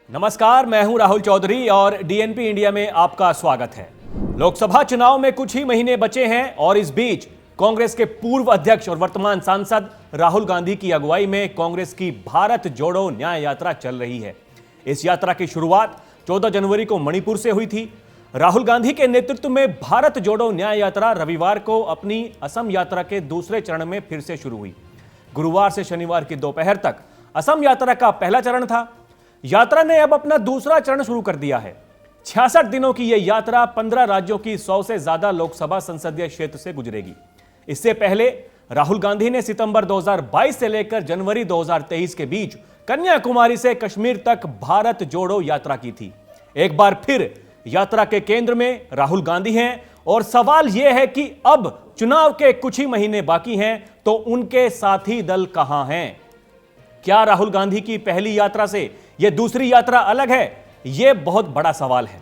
नमस्कार, मैं हूं राहुल चौधरी और डीएनपी इंडिया में आपका स्वागत है। लोकसभा चुनाव में कुछ ही महीने बचे हैं और इस बीच कांग्रेस के पूर्व अध्यक्ष और वर्तमान सांसद राहुल गांधी की अगुवाई में कांग्रेस की भारत जोड़ो न्याय यात्रा चल रही है। इस यात्रा की शुरुआत 14 जनवरी को मणिपुर से हुई थी। राहुल गांधी के नेतृत्व में भारत जोड़ो न्याय यात्रा रविवार को अपनी असम यात्रा के दूसरे चरण में फिर से शुरू हुई। गुरुवार से शनिवार की दोपहर तक असम यात्रा का पहला चरण था। यात्रा ने अब अपना दूसरा चरण शुरू कर दिया है। 66 दिनों की यह यात्रा 15 राज्यों की 100 से ज्यादा लोकसभा संसदीय क्षेत्र से गुजरेगी। इससे पहले राहुल गांधी ने सितंबर 2022 से लेकर जनवरी 2023 के बीच कन्याकुमारी से कश्मीर तक भारत जोड़ो यात्रा की थी। एक बार फिर यात्रा के केंद्र में राहुल गांधी हैं और सवाल यह है कि अब चुनाव के कुछ ही महीने बाकी हैं तो उनके साथी दल कहां हैं? क्या राहुल गांधी की पहली यात्रा से यह दूसरी यात्रा अलग है? यह बहुत बड़ा सवाल है।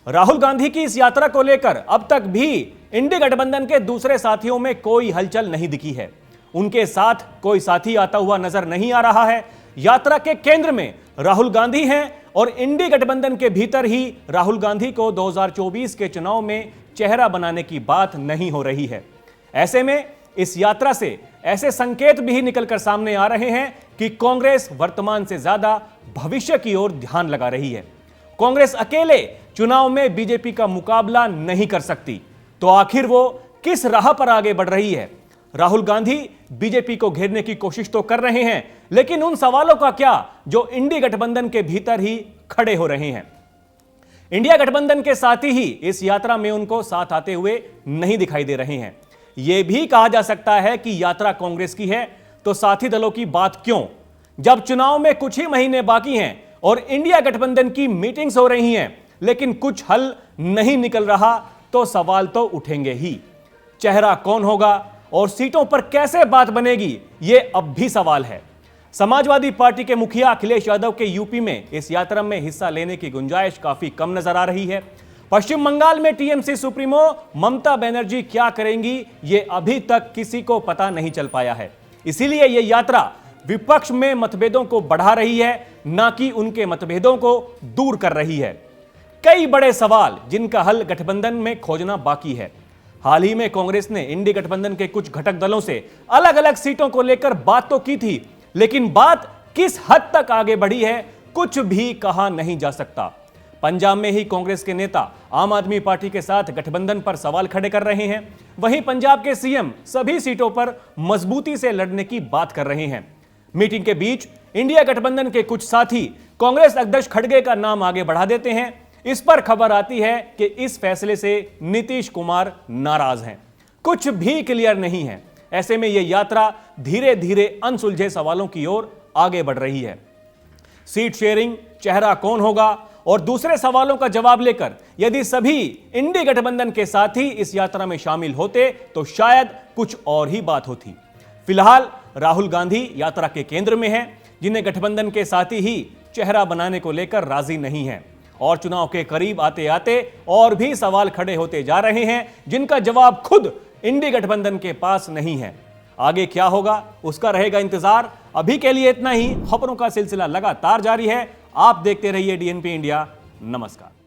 राहुल गांधी की इस यात्रा को लेकर अब तक भी इंडी गठबंधन के दूसरे साथियों में कोई हलचल नहीं दिखी है। उनके साथ कोई साथी आता हुआ नजर नहीं आ रहा है। यात्रा के केंद्र में राहुल गांधी हैं और इंडी गठबंधन के भीतर ही राहुल गांधी को 2024 के चुनाव में चेहरा बनाने की बात नहीं हो रही है। ऐसे में इस यात्रा से ऐसे संकेत भी निकलकर सामने आ रहे हैं कि कांग्रेस वर्तमान से ज्यादा भविष्य की ओर ध्यान लगा रही है। कांग्रेस अकेले चुनाव में बीजेपी का मुकाबला नहीं कर सकती, तो आखिर वो किस राह पर आगे बढ़ रही है? राहुल गांधी बीजेपी को घेरने की कोशिश तो कर रहे हैं, लेकिन उन सवालों का क्या जो इंडी गठबंधन के भीतर ही खड़े हो रहे हैं। इंडिया गठबंधन के साथी ही इस यात्रा में उनको साथ आते हुए नहीं दिखाई दे रहे हैं। यह भी कहा जा सकता है कि यात्रा कांग्रेस की है तो साथी दलों की बात क्यों, जब चुनाव में कुछ ही महीने बाकी हैं और इंडिया गठबंधन की मीटिंग्स हो रही हैं, लेकिन कुछ हल नहीं निकल रहा तो सवाल तो उठेंगे ही। चेहरा कौन होगा और सीटों पर कैसे बात बनेगी, यह अब भी सवाल है। समाजवादी पार्टी के मुखिया अखिलेश यादव के यूपी में इस यात्रा में हिस्सा लेने की गुंजाइश काफी कम नजर आ रही है। पश्चिम बंगाल में टीएमसी सुप्रीमो ममता बनर्जी क्या करेंगी, यह अभी तक किसी को पता नहीं चल पाया है। इसीलिए यह यात्रा विपक्ष में मतभेदों को बढ़ा रही है, ना कि उनके मतभेदों को दूर कर रही है। कई बड़े सवाल जिनका हल गठबंधन में खोजना बाकी है। हाल ही में कांग्रेस ने इंडी गठबंधन के कुछ घटक दलों से अलग अलग सीटों को लेकर बात तो की थी, लेकिन बात किस हद तक आगे बढ़ी है कुछ भी कहा नहीं जा सकता। पंजाब में ही कांग्रेस के नेता आम आदमी पार्टी के साथ गठबंधन पर सवाल खड़े कर रहे हैं। वहीं पंजाब के सीएम सभी सीटों पर मजबूती से लड़ने की बात कर रहे हैं। मीटिंग के बीच इंडिया गठबंधन के कुछ साथी कांग्रेस अध्यक्ष खड़गे का नाम आगे बढ़ा देते हैं। इस पर खबर आती है कि इस फैसले से नीतीश कुमार नाराज हैं। कुछ भी क्लियर नहीं है। ऐसे में यह यात्रा धीरे धीरे अनसुलझे सवालों की ओर आगे बढ़ रही है। सीट शेयरिंग, चेहरा कौन होगा और दूसरे सवालों का जवाब लेकर यदि सभी इंडी गठबंधन के साथी इस यात्रा में शामिल होते तो शायद कुछ और ही बात होती। फिलहाल राहुल गांधी यात्रा के केंद्र में हैं, जिन्हें गठबंधन के साथी ही चेहरा बनाने को लेकर राजी नहीं हैं और चुनाव के करीब आते आते और भी सवाल खड़े होते जा रहे हैं, जिनका जवाब खुद इंडी गठबंधन के पास नहीं है। आगे क्या होगा उसका रहेगा इंतजार। अभी के लिए इतना ही। खबरों का सिलसिला लगातार जारी है। आप देखते रहिए डीएनपी इंडिया। नमस्कार।